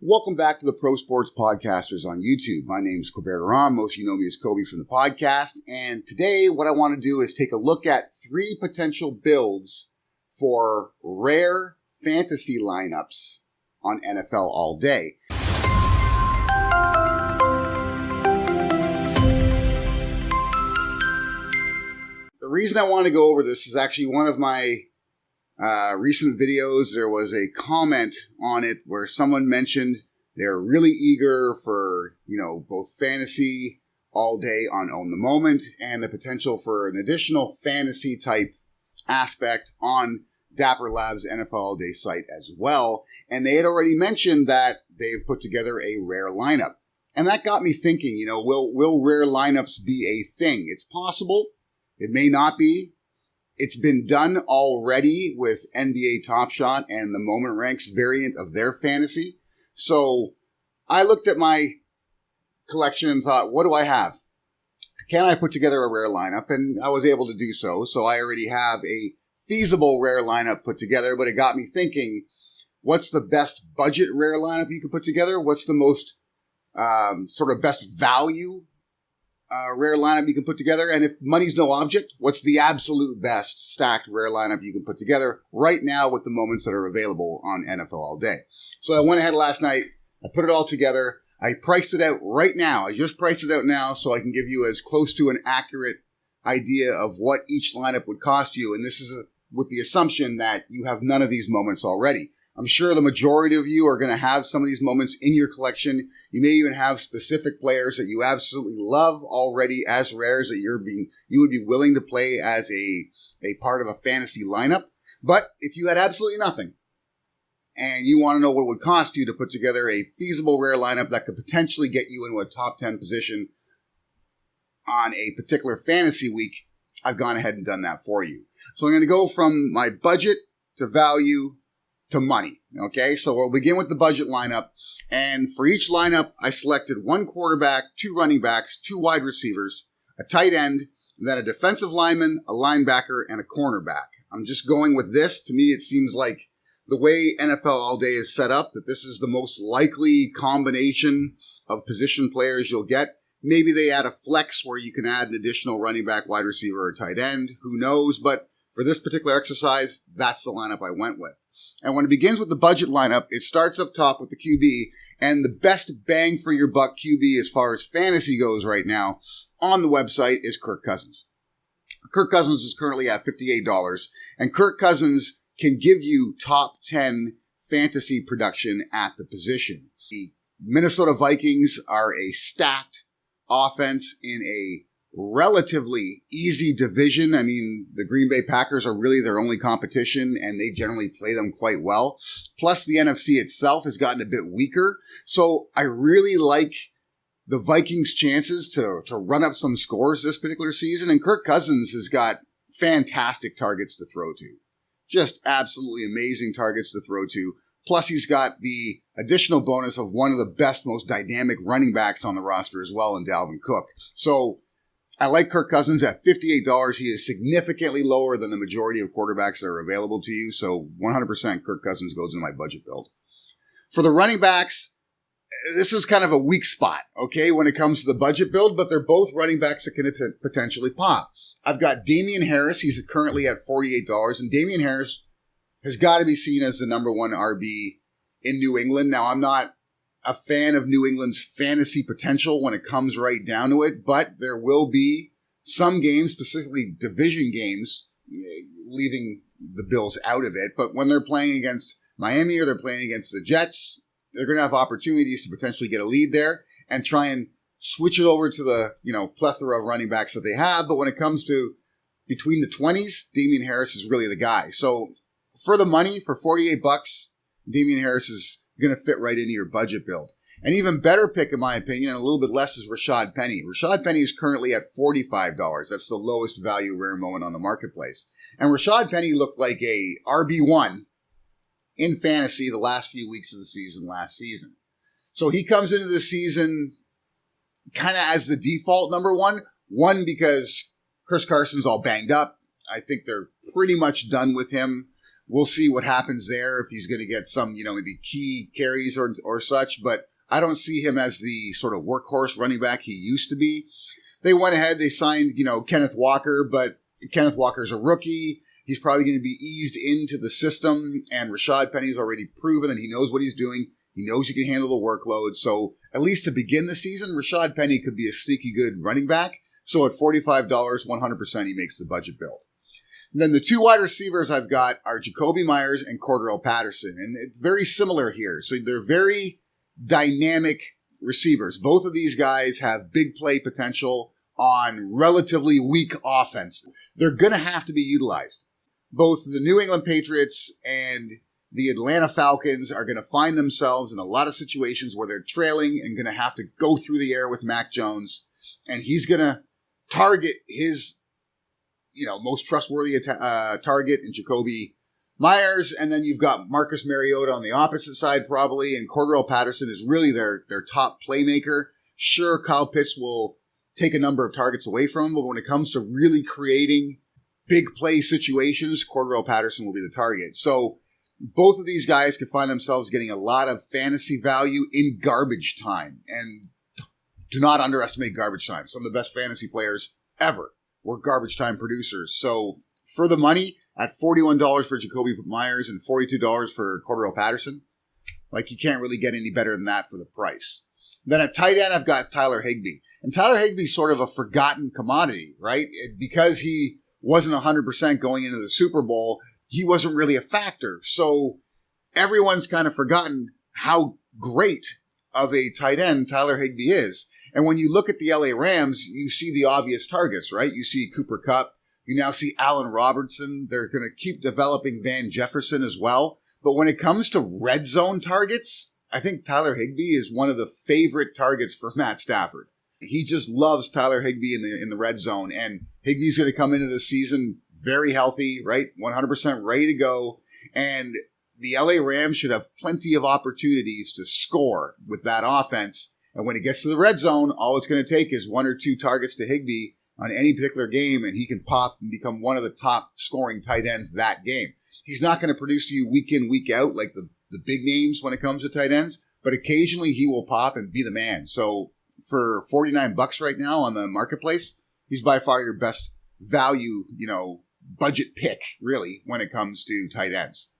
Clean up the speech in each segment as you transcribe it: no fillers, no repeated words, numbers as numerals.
Welcome back to the Pro Sports Podcasters on YouTube. My name is CORDARRELLE. Most of you know me as Kobe from the podcast. And today what I want to do is take a look at 3 potential builds for rare fantasy lineups on NFL All Day. The reason I want to go over this is actually one of my recent videos. There was a comment on it where someone mentioned they're really eager for, both fantasy all day on Own the Moment and the potential for an additional fantasy type aspect on Dapper Labs NFL All Day site as well. And they had already mentioned that they've put together a rare lineup. And that got me thinking, will rare lineups be a thing? It's possible. It may not be. It's been done already with NBA Top Shot and the Moment Ranks variant of their fantasy. So I looked at my collection and thought, what do I have? Can I put together a rare lineup? And I was able to do so. So I already have a feasible rare lineup put together, but it got me thinking, what's the best budget rare lineup you could put together? What's the most sort of best value rare lineup you can put together? And if money's no object, what's the absolute best stacked rare lineup you can put together right now with the moments that are available on NFL All Day? So I went ahead last night, I put it all together, I priced it out right now. I just priced it out now so I can give you as close to an accurate idea of what each lineup would cost you. And this is with the assumption that you have none of these moments already. I'm sure the majority of you are going to have some of these moments in your collection. You may even have specific players that you absolutely love already as rares that you would be willing to play as a part of a fantasy lineup. But if you had absolutely nothing and you want to know what it would cost you to put together a feasible rare lineup that could potentially get you into a top 10 position on a particular fantasy week, I've gone ahead and done that for you. So I'm going to go from my budget to value to money. Okay, so we'll begin with the budget lineup. And for each lineup, I selected 1 quarterback, 2 running backs, 2 wide receivers, a tight end, and then a defensive lineman, a linebacker, and a cornerback. I'm just going with this. To me, it seems like the way NFL All Day is set up, that this is the most likely combination of position players you'll get. Maybe they add a flex where you can add an additional running back, wide receiver, or tight end. Who knows? But for this particular exercise, that's the lineup I went with. And when it begins with the budget lineup, it starts up top with the QB. And the best bang for your buck QB as far as fantasy goes right now on the website is KIRK Cousins. KIRK Cousins is currently at $58. And KIRK Cousins can give you top 10 fantasy production at the position. The Minnesota Vikings are a stacked offense in a relatively easy division. I mean, the Green Bay Packers are really their only competition, and they generally play them quite well. Plus, the NFC itself has gotten a bit weaker. So I really like the Vikings' chances to run up some scores this particular season. And KIRK Cousins has got fantastic targets to throw to. Just absolutely amazing targets to throw to. Plus, he's got the additional bonus of one of the best, most dynamic running backs on the roster as well in Dalvin Cook. So I like KIRK Cousins at $58. He is significantly lower than the majority of quarterbacks that are available to you. So 100% KIRK Cousins goes into my budget build. For the running backs, this is kind of a weak spot, okay, when it comes to the budget build, but they're both running backs that can potentially pop. I've got Damien Harris. He's currently at $48. And Damien Harris has got to be seen as the number 1 RB in New England. Now, I'm not a fan of New England's fantasy potential when it comes right down to it, but there will be some games, specifically division games, leaving the Bills out of it. But when they're playing against Miami or they're playing against the Jets, they're going to have opportunities to potentially get a lead there and try and switch it over to the, plethora of running backs that they have. But when it comes to between the 20s, Damien Harris is really the guy. So for the money, for $48, Damien Harris is going to fit right into your budget build. An even better pick, in my opinion, and a little bit less, is Rashad Penny. Rashad Penny is currently at $45. That's the lowest value rare moment on the marketplace. And Rashad Penny looked like a RB1 in fantasy the last few weeks of the season last season. So he comes into the season kind of as the default number 1. One, because Chris Carson's all banged up. I think they're pretty much done with him. we'll see what happens there if he's going to get some, maybe key carries or such. But I don't see him as the sort of workhorse running back he used to be. They went ahead, they signed, Kenneth Walker, but Kenneth Walker's a rookie. He's probably going to be eased into the system, and Rashad Penny's already proven that he knows what he's doing. He knows he can handle the workload. So at least to begin the season, Rashad Penny could be a sneaky good running back. So at $45, 100% he makes the budget build. And then the two wide receivers I've got are Jakobi Meyers and Cordarrelle Patterson. And it's very similar here. So they're very dynamic receivers. Both of these guys have big play potential on relatively weak offense. They're going to have to be utilized. Both the New England Patriots and the Atlanta Falcons are going to find themselves in a lot of situations where they're trailing and going to have to go through the air with Mac Jones. And he's going to target his, most trustworthy target in Jakobi Meyers. And then you've got Marcus Mariota on the opposite side probably. And Cordarrelle Patterson is really their top playmaker. Sure, Kyle Pitts will take a number of targets away from him. But when it comes to really creating big play situations, Cordarrelle Patterson will be the target. So both of these guys could find themselves getting a lot of fantasy value in garbage time. And do not underestimate garbage time. Some of the best fantasy players ever were garbage time producers. So for the money, at $41 for Jakobi Meyers and $42 for Cordarrelle Patterson, you can't really get any better than that for the price. Then at tight end, I've got Tyler Higbee. And Tyler Higbee's sort of a forgotten commodity, right? Because he wasn't 100% going into the Super Bowl, he wasn't really a factor. So everyone's kind of forgotten how great of a tight end Tyler Higbee is. And when you look at the LA Rams, you see the obvious targets, right? You see Cooper Kupp. You now see Allen Robertson. They're going to keep developing Van Jefferson as well. But when it comes to red zone targets, I think Tyler Higbee is one of the favorite targets for Matt Stafford. He just loves Tyler Higbee in the red zone. And Higbee's going to come into the season very healthy, right? 100% ready to go. And the LA Rams should have plenty of opportunities to score with that offense. And when it gets to the red zone, all it's going to take is one or two targets to Higbee on any particular game, and he can pop and become one of the top scoring tight ends that game. He's not going to produce you week in, week out like the big names when it comes to tight ends, but occasionally he will pop and be the man. So for $49 right now on the marketplace, he's by far your best value, budget pick, really, when it comes to tight ends.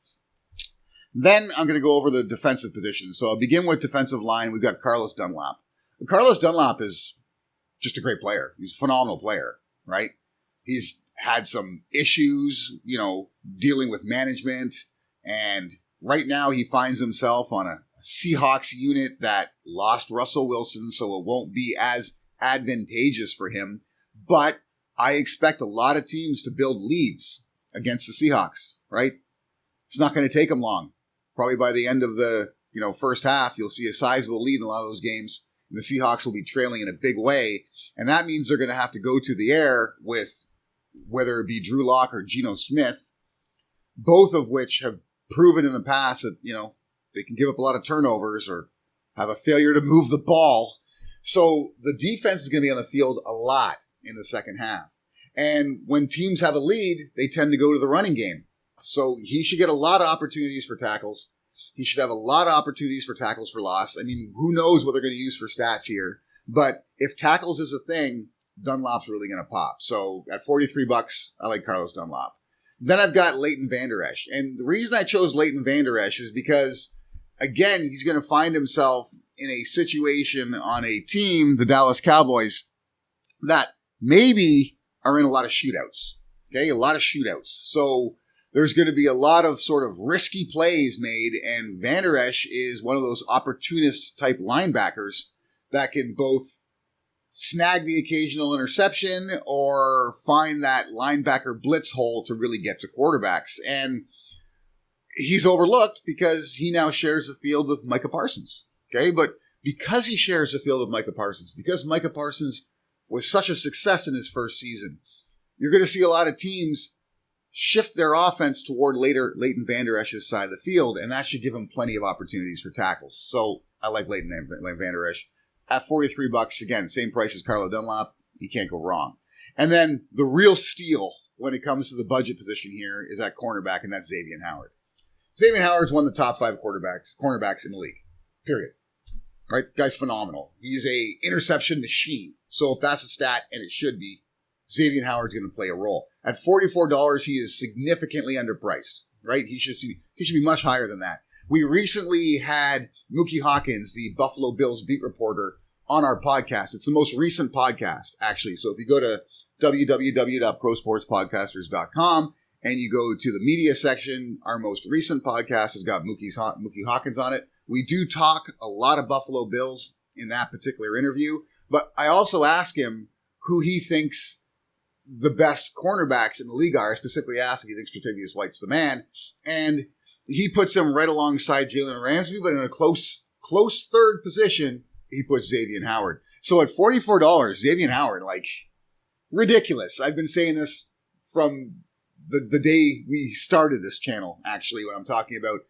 Then I'm going to go over the defensive positions. So I'll begin with defensive line. We've got Carlos Dunlap. Carlos Dunlap is just a great player. He's a phenomenal player, right? He's had some issues, dealing with management. And right now he finds himself on a Seahawks unit that lost Russell Wilson, so it won't be as advantageous for him. But I expect a lot of teams to build leads against the Seahawks, right? It's not going to take them long. Probably by the end of the, first half, you'll see a sizable lead in a lot of those games. And the Seahawks will be trailing in a big way. And that means they're going to have to go to the air with, whether it be Drew Lock or Geno Smith, both of which have proven in the past that, they can give up a lot of turnovers or have a failure to move the ball. So the defense is going to be on the field a lot in the second half. And when teams have a lead, they tend to go to the running game. So he should get a lot of opportunities for tackles. He should have a lot of opportunities for tackles for loss. I mean, who knows what they're going to use for stats here. But if tackles is a thing, Dunlap's really going to pop. So at $43, I like Carlos Dunlap. Then I've got Leighton Vander Esch. And the reason I chose Leighton Vander Esch is because, again, he's going to find himself in a situation on a team, the Dallas Cowboys, that maybe are in a lot of shootouts. Okay, a lot of shootouts. So there's going to be a lot of sort of risky plays made, and Vander Esch is one of those opportunist type linebackers that can both snag the occasional interception or find that linebacker blitz hole to really get to quarterbacks. And he's overlooked because he now shares the field with Micah Parsons. Okay, but because he shares the field with Micah Parsons, because Micah Parsons was such a success in his first season, you're going to see a lot of teams shift their offense toward Leighton Vander Esch's side of the field, and that should give him plenty of opportunities for tackles. So I like Leighton Vander Esch. At $43, again, same price as Carlo Dunlap. You can't go wrong. And then the real steal when it comes to the budget position here is at cornerback, and that's XAVIEN Howard. XAVIEN Howard's one of the top 5 cornerbacks in the league. Period. Right? Guy's phenomenal. He's a interception machine. So if that's a stat, and it should be, XAVIEN Howard's going to play a role. At $44, he is significantly underpriced. Right? He should be much higher than that. We recently had Mookie Hawkins, the Buffalo Bills beat reporter, on our podcast. It's the most recent podcast, actually. So if you go to www.prosportspodcasters.com and you go to the media section, our most recent podcast has got Mookie Hawkins on it. We do talk a lot of Buffalo Bills in that particular interview, but I also ask him who he thinks the best cornerbacks in the league are. I specifically asked if he thinks Tre'Davious White's the man, and he puts him right alongside Jalen Ramsey, but in a close third position, he puts XAVIEN Howard. So at $44, XAVIEN Howard, like, ridiculous. I've been saying this from the day we started this channel, actually, when I'm talking about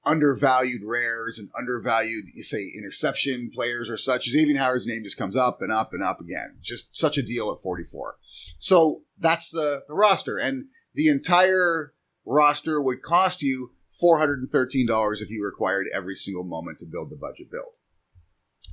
undervalued rares and undervalued, you say, interception players or such. XAVIEN Howard's name just comes up and up and up again. Just such a deal at 44. So that's the roster. And the entire roster would cost you $413 if you required every single moment to build the budget build.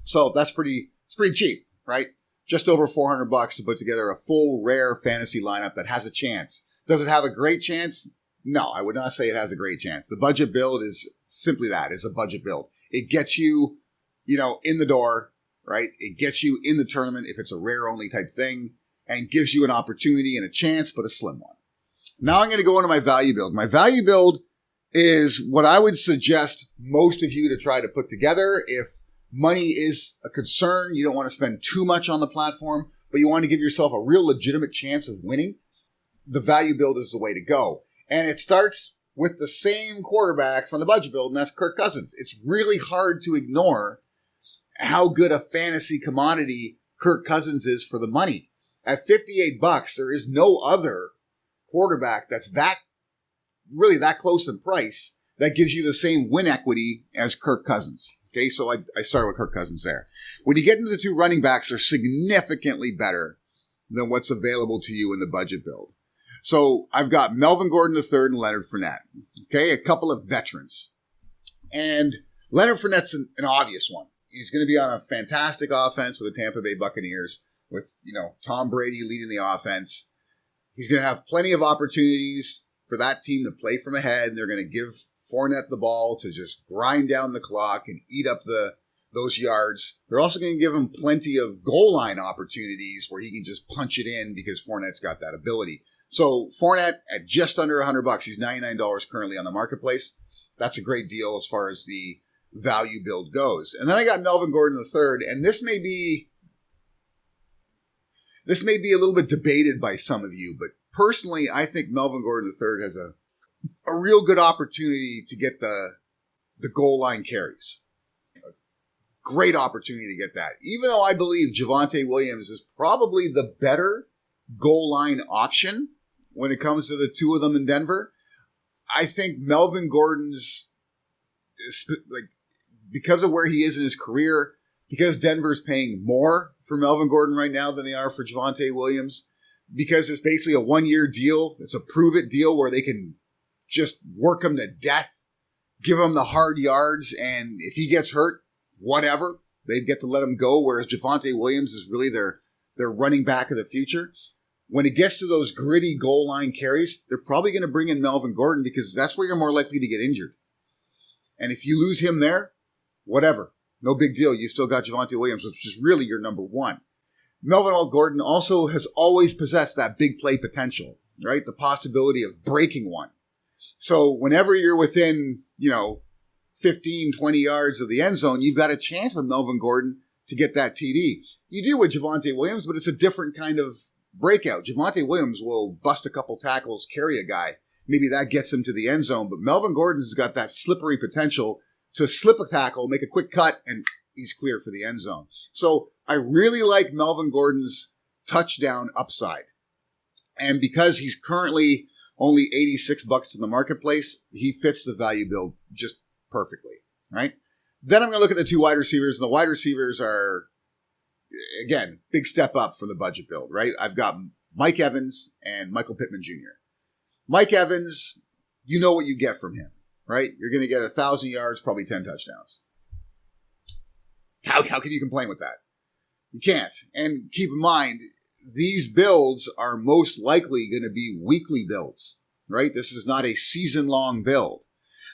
So it's pretty cheap, right? Just over $400 to put together a full rare fantasy lineup that has a chance. Does it have a great chance? No, I would not say it has a great chance. The budget build is simply that. It's a budget build. It gets you, in the door, right? It gets you in the tournament if it's a rare only type thing, and gives you an opportunity and a chance, but a slim one. Now I'm going to go into my value build. My value build is what I would suggest most of you to try to put together if money is a concern. You don't want to spend too much on the platform, but you want to give yourself a real legitimate chance of winning. The value build is the way to go. And it starts with the same quarterback from the budget build, and that's Kirk Cousins. It's really hard to ignore how good a fantasy commodity Kirk Cousins is for the money. At $58, there is no other quarterback that's that close in price that gives you the same win equity as Kirk Cousins. Okay, so I start with Kirk Cousins there. When you get into the 2 running backs, they're significantly better than what's available to you in the budget build. So I've got Melvin Gordon III and Leonard Fournette. Okay, a couple of veterans. And Leonard Fournette's an obvious one. He's going to be on a fantastic offense with the Tampa Bay Buccaneers with, Tom Brady leading the offense. He's going to have plenty of opportunities for that team to play from ahead, and they're going to give Fournette the ball to just grind down the clock and eat up those yards. They're also going to give him plenty of goal line opportunities where he can just punch it in because Fournette's got that ability. So Fournette at just under $100, he's $99 currently on the marketplace. That's a great deal as far as the value build goes. And then I got Melvin Gordon III, and this may be a little bit debated by some of you, but personally, I think Melvin Gordon III has a real good opportunity to get the goal line carries. A great opportunity to get that. Even though I believe Javonte Williams is probably the better goal line option when it comes to the 2 of them in Denver, I think Melvin Gordon's, because of where he is in his career, because Denver's paying more for Melvin Gordon right now than they are for Javonte Williams, because it's basically a 1-year deal. It's a prove-it deal where they can just work him to death, give him the hard yards, and if he gets hurt, whatever, they'd get to let him go, whereas Javonte Williams is really their running back of the future. When it gets to those gritty goal line carries, they're probably going to bring in Melvin Gordon because that's where you're more likely to get injured. And if you lose him there, whatever, no big deal. You still got Javonte Williams, which is really your number 1. Melvin Gordon also has always possessed that big play potential, right? The possibility of breaking one. So whenever you're within, 15, 20 yards of the end zone, you've got a chance with Melvin Gordon to get that TD. You do with Javonte Williams, but it's a different kind of breakout. Javonte Williams will bust a couple tackles, carry a guy. Maybe that gets him to the end zone, but Melvin Gordon's got that slippery potential to slip a tackle, make a quick cut, and he's clear for the end zone. So I really like Melvin Gordon's touchdown upside. And because he's currently only $86 in the marketplace, he fits the value build just perfectly, right? Then I'm going to look at the 2 wide receivers, and the wide receivers are, again, big step up from the budget build, right? I've got Mike Evans and Michael Pittman Jr. Mike Evans, you know what you get from him, right? You're going to get 1,000 yards, probably 10 touchdowns. How can you complain with that? You can't. And keep in mind, these builds are most likely going to be weekly builds, right? This is not a season-long build.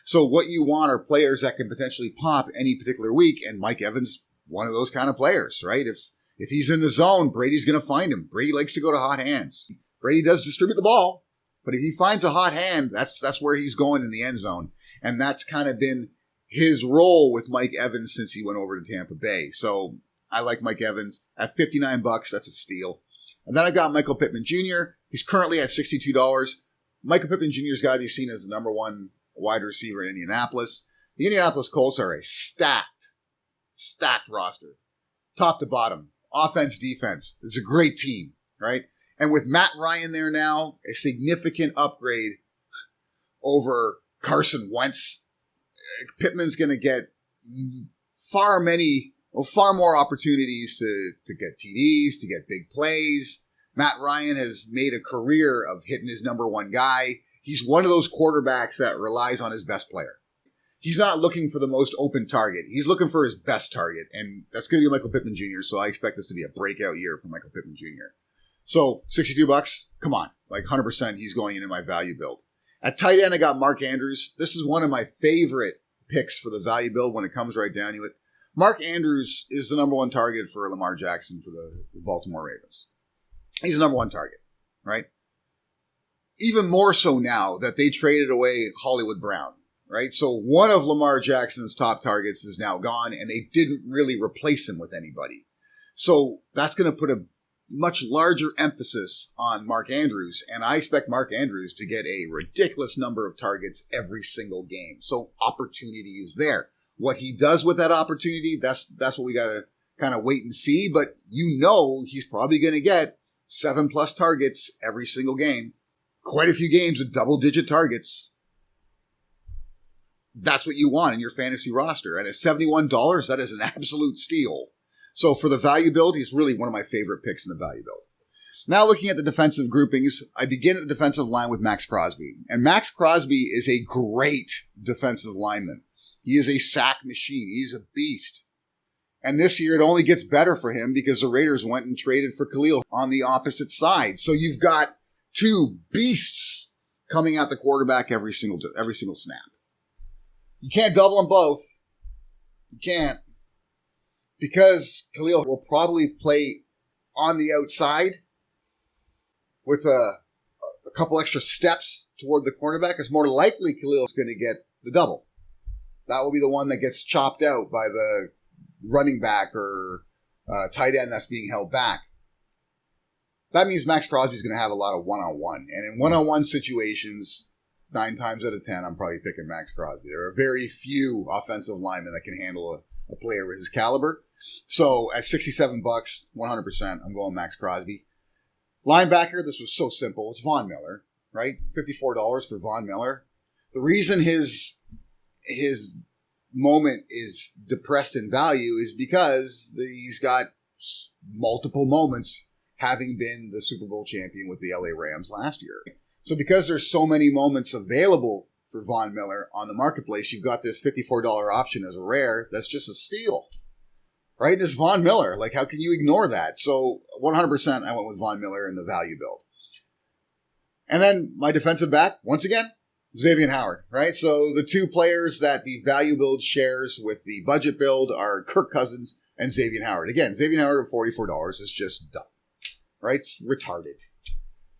So what you want are players that can potentially pop any particular week, and Mike Evans, one of those kind of players, right? If he's in the zone, Brady's going to find him. Brady likes to go to hot hands. Brady does distribute the ball, but if he finds a hot hand, that's where he's going in the end zone. And that's kind of been his role with Mike Evans since he went over to Tampa Bay. So I like Mike Evans at $59. That's a steal. And then I got Michael Pittman Jr. He's currently at $62. Michael Pittman Jr.'s got to be seen as the number one wide receiver in Indianapolis. The Indianapolis Colts are a stacked roster. Top to bottom. Offense, defense. It's a great team, right? And with Matt Ryan there now, a significant upgrade over Carson Wentz. Pittman's going to get far more opportunities to get TDs, to get big plays. Matt Ryan has made a career of hitting his number one guy. He's one of those quarterbacks that relies on his best player. He's not looking for the most open target. He's looking for his best target, and that's going to be Michael Pittman Jr., so I expect this to be a breakout year for Michael Pittman Jr. So, $62, come on. Like 100% he's going into my value build. At tight end, I got Mark Andrews. This is one of my favorite picks for the value build when it comes right down to it. Mark Andrews is the number one target for Lamar Jackson for the Baltimore Ravens. He's the number one target, right? Even more so now that they traded away Hollywood Brown, right? So one of Lamar Jackson's top targets is now gone, and they didn't really replace him with anybody. So that's going to put a much larger emphasis on Mark Andrews, and I expect Mark Andrews to get a ridiculous number of targets every single game. So opportunity is there. What he does with that opportunity, that's what we got to kind of wait and see, but you know he's probably going to get 7+ targets every single game. Quite a few games with double-digit targets. That's what you want in your fantasy roster. And at $71, that is an absolute steal. So for the value build, he's really one of my favorite picks in the value build. Now looking at the defensive groupings, I begin at the defensive line with Max Crosby. And Max Crosby is a great defensive lineman. He is a sack machine. He's a beast. And this year it only gets better for him because the Raiders went and traded for Khalil on the opposite side. So you've got two beasts coming at the quarterback every single snap. You can't double them both. You can't. Because Khalil will probably play on the outside with a couple extra steps toward the cornerback. It's more likely Khalil is going to get the double. That will be the one that gets chopped out by the running back or tight end that's being held back. That means Max Crosby is going to have a lot of one-on-one. And in one-on-one situations, 9 times out of 10, I'm probably picking Max Crosby. There are very few offensive linemen that can handle a player with his caliber. So at $67, 100%, I'm going Max Crosby. Linebacker, this was so simple. It's Von Miller, right? $54 for Von Miller. The reason his moment is depressed in value is because he's got multiple moments having been the Super Bowl champion with the LA Rams last year. So because there's so many moments available for Von Miller on the marketplace, you've got this $54 option as a rare. That's just a steal, right? It's Von Miller. Like, how can you ignore that? So 100% I went with Von Miller in the value build. And then my defensive back, once again, XAVIEN Howard, right? So the two players that the value build shares with the budget build are Kirk Cousins and XAVIEN Howard. Again, XAVIEN Howard at $44 is just dumb, right? It's retarded.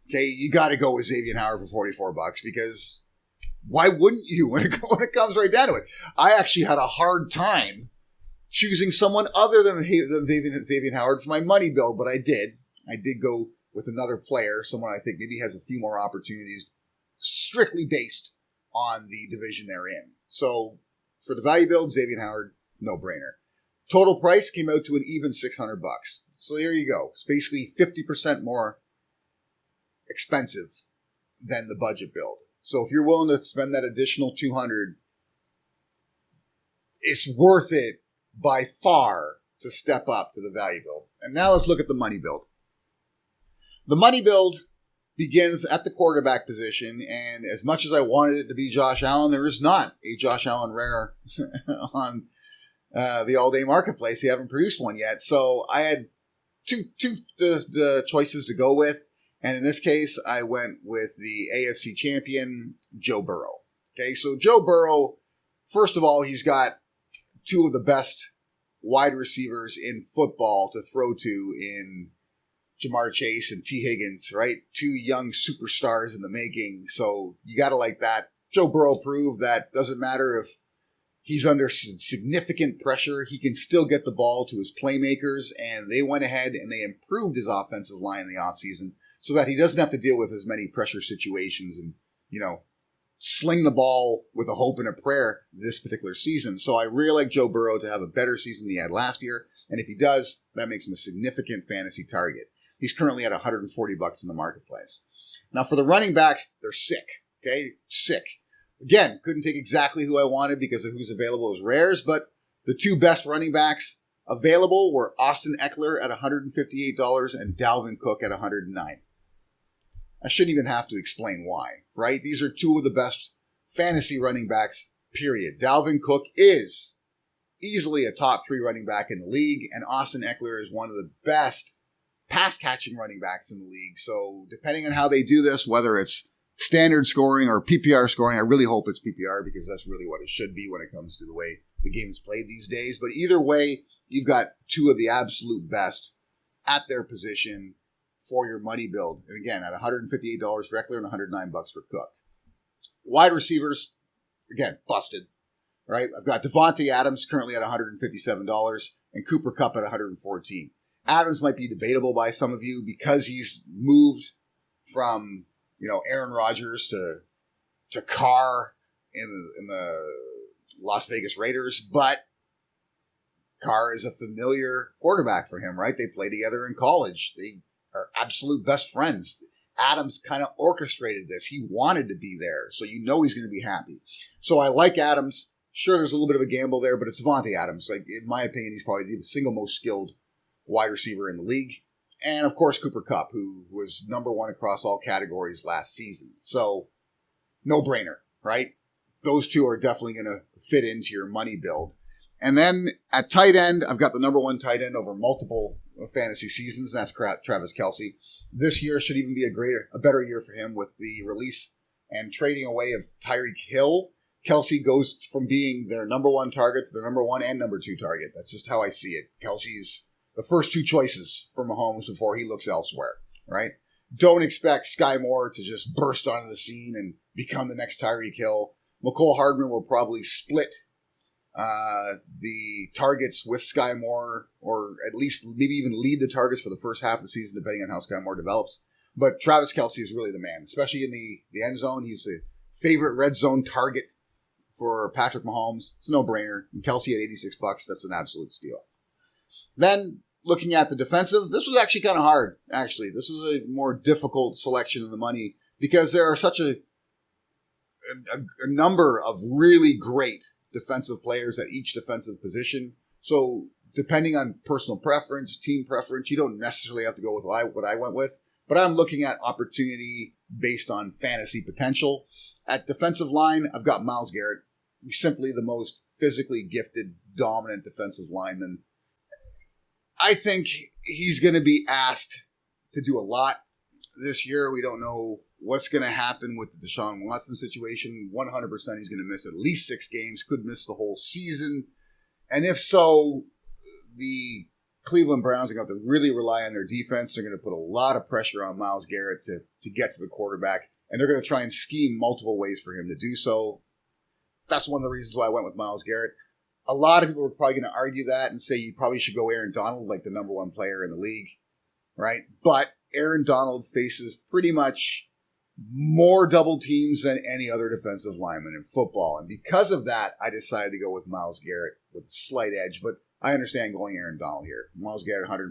Okay, you got to go with XAVIEN Howard for $44 because why wouldn't you when it comes right down to it? I actually had a hard time choosing someone other than XAVIEN Howard for my money build, but I did. I did go with another player, someone I think maybe has a few more opportunities strictly based on the division they're in. So for the value build, XAVIEN Howard, no brainer. Total price came out to an even $600. So there you go. It's basically 50% more expensive than the budget build. So if you're willing to spend that additional $200, it's worth it by far to step up to the value build. And now let's look at the money build. The money build begins at the quarterback position, and as much as I wanted it to be Josh Allen, there is not a Josh Allen rare on the all-day marketplace. They haven't produced one yet, so I had two the choices to go with, and in this case, I went with the AFC champion, Joe Burrow. Okay, so Joe Burrow, first of all, he's got two of the best wide receivers in football to throw to in Jamar Chase and T. Higgins, right? Two young superstars in the making. So you got to like that. Joe Burrow proved that doesn't matter if he's under significant pressure, he can still get the ball to his playmakers. And they went ahead and they improved his offensive line in the offseason so that he doesn't have to deal with as many pressure situations and, sling the ball with a hope and a prayer this particular season. So I really like Joe Burrow to have a better season than he had last year. And if he does, that makes him a significant fantasy target. He's currently at $140 in the marketplace. Now for the running backs, they're sick. Okay? Sick. Again, couldn't take exactly who I wanted because of who's available as rares, but the two best running backs available were Austin Eckler at $158 and Dalvin Cook at $109. I shouldn't even have to explain why, right? These are two of the best fantasy running backs, period. Dalvin Cook is easily a top 3 running back in the league, and Austin Eckler is one of the best pass-catching running backs in the league. So depending on how they do this, whether it's standard scoring or PPR scoring, I really hope it's PPR because that's really what it should be when it comes to the way the game is played these days. But either way, you've got two of the absolute best at their position for your money build. And again, at $158 for Eckler and $109 for Cook. Wide receivers, again, busted, right? I've got Devontae Adams currently at $157 and Cooper Kupp at $114. Adams might be debatable by some of you because he's moved from, Aaron Rodgers to Carr in the Las Vegas Raiders, but Carr is a familiar quarterback for him, right? They played together in college. They are absolute best friends. Adams kind of orchestrated this. He wanted to be there, so he's going to be happy. So I like Adams. Sure, there's a little bit of a gamble there, but it's Devontae Adams. Like, in my opinion, he's probably the single most skilled wide receiver in the league. And, of course, Cooper Kupp, who was number 1 across all categories last season. So, no-brainer, right? Those two are definitely going to fit into your money build. And then at tight end, I've got the number 1 tight end over multiple fantasy seasons, and that's Travis Kelce. This year should even be a better year for him with the release and trading away of Tyreek Hill. Kelce goes from being their number 1 target to their number 1 and number 2 target. That's just how I see it. Kelce's the first 2 choices for Mahomes before he looks elsewhere, right? Don't expect Sky Moore to just burst onto the scene and become the next Tyreek Hill. Mecole Hardman will probably split the targets with Sky Moore, or at least maybe even lead the targets for the first half of the season, depending on how Sky Moore develops. But Travis Kelce is really the man, especially in the end zone. He's the favorite red zone target for Patrick Mahomes. It's a no-brainer. And Kelce at $86, that's an absolute steal. Then, looking at the defensive, this was actually kind of hard, actually. This was a more difficult selection of the money because there are such a number of really great defensive players at each defensive position. So, depending on personal preference, team preference, you don't necessarily have to go with what I went with. But I'm looking at opportunity based on fantasy potential. At defensive line, I've got Myles Garrett. He's simply the most physically gifted, dominant defensive lineman. I think he's going to be asked to do a lot this year. We don't know what's going to happen with the Deshaun Watson situation. 100% he's going to miss at least 6 games, could miss the whole season. And if so, the Cleveland Browns are going to have to really rely on their defense. They're going to put a lot of pressure on Myles Garrett to get to the quarterback. And they're going to try and scheme multiple ways for him to do so. That's one of the reasons why I went with Myles Garrett. A lot of people are probably going to argue that and say you probably should go Aaron Donald, like the number 1 player in the league, right? But Aaron Donald faces pretty much more double teams than any other defensive lineman in football. And because of that, I decided to go with Myles Garrett with a slight edge. But I understand going Aaron Donald here. Myles Garrett, $115.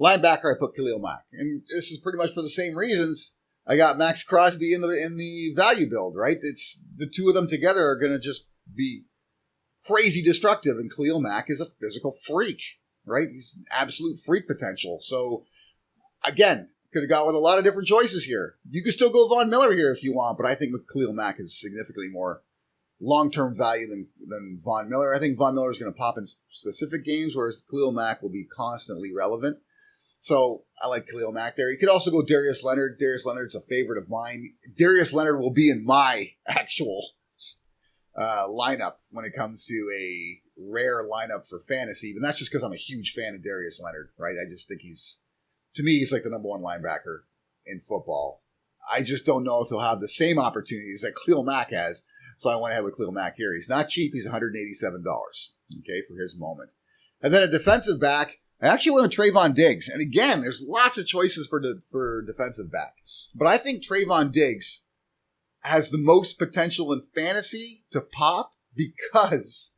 Linebacker, I put Khalil Mack. And this is pretty much for the same reasons. I got Max Crosby in the value build, right? It's the two of them together are going to just be crazy destructive, and Khalil Mack is a physical freak, right? He's an absolute freak potential. So again, could have gone with a lot of different choices here. You could still go Von Miller here if you want, but I think Khalil Mack is significantly more long-term value than Von Miller. I think Von Miller is going to pop in specific games, whereas Khalil Mack will be constantly relevant. So I like Khalil Mack there. You could also go Darius Leonard. Darius Leonard's a favorite of mine. Darius Leonard will be in my actual lineup when it comes to a rare lineup for fantasy. And that's just because I'm a huge fan of Darius Leonard, right? I just think to me, he's like the number one linebacker in football. I just don't know if he'll have the same opportunities that Khalil Mack has. So I went ahead with Khalil Mack here. He's not cheap. He's $187, okay, for his moment. And then a defensive back, I actually went with Trevon Diggs. And again, there's lots of choices for defensive back. But I think Trevon Diggs has the most potential in fantasy to pop because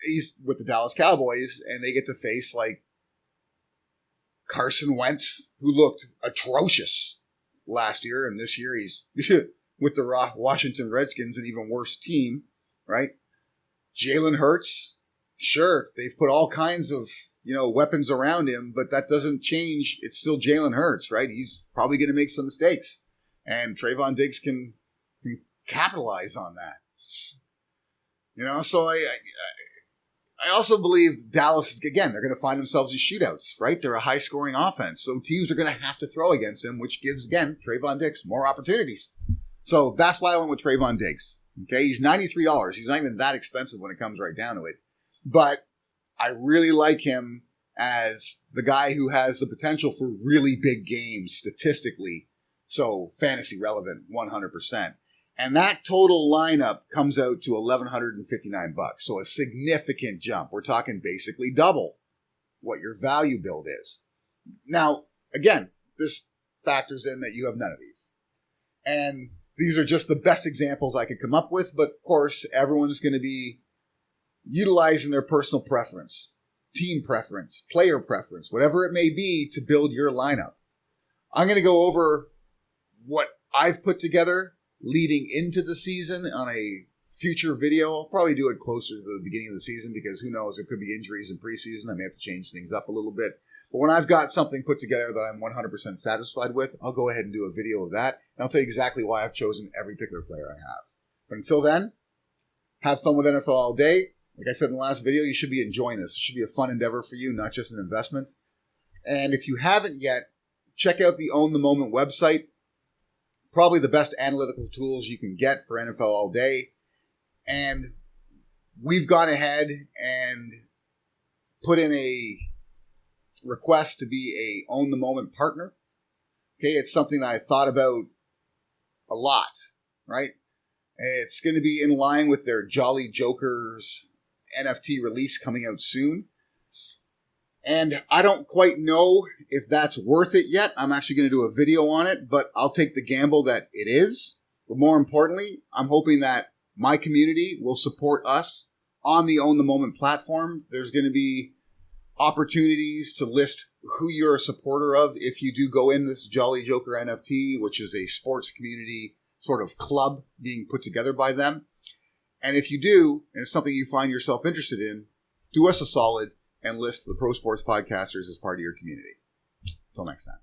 he's with the Dallas Cowboys and they get to face like Carson Wentz, who looked atrocious last year. And this year he's with the Washington Redskins, an even worse team, right? Jalen Hurts, sure, they've put all kinds of weapons around him, but that doesn't change. It's still Jalen Hurts, right? He's probably going to make some mistakes. And Trevon Diggs can capitalize on that. So I also believe Dallas, again, they're going to find themselves in shootouts, right? They're a high-scoring offense. So teams are going to have to throw against him, which gives, again, Trevon Diggs more opportunities. So that's why I went with Trevon Diggs. Okay, he's $93. He's not even that expensive when it comes right down to it. But I really like him as the guy who has the potential for really big games statistically. So fantasy relevant, 100%. And that total lineup comes out to $1,159. So a significant jump. We're talking basically double what your value build is. Now, again, this factors in that you have none of these. And these are just the best examples I could come up with. But of course, everyone's going to be utilizing their personal preference, team preference, player preference, whatever it may be to build your lineup. I'm going to go over what I've put together leading into the season on a future video. I'll probably do it closer to the beginning of the season because who knows, there could be injuries in preseason. I may have to change things up a little bit. But when I've got something put together that I'm 100% satisfied with, I'll go ahead and do a video of that. And I'll tell you exactly why I've chosen every particular player I have. But until then, have fun with NFL all day. Like I said in the last video, you should be enjoying this. It should be a fun endeavor for you, not just an investment. And if you haven't yet, check out the Own the Moment website. Probably the best analytical tools you can get for NFL all day. And we've gone ahead and put in a request to be a Own the Moment partner. Okay, it's something that I thought about a lot, right? It's going to be in line with their Jolly Jokers NFT release coming out soon. And I don't quite know if that's worth it yet. I'm actually going to do a video on it, but I'll take the gamble that it is. But more importantly, I'm hoping that my community will support us on the Own the Moment platform. There's going to be opportunities to list who you're a supporter of if you do go in this Jolly Joker NFT, which is a sports community sort of club being put together by them. And if you do, and it's something you find yourself interested in, do us a solid and list the Pro Sports Podcasters as part of your community. Until next time.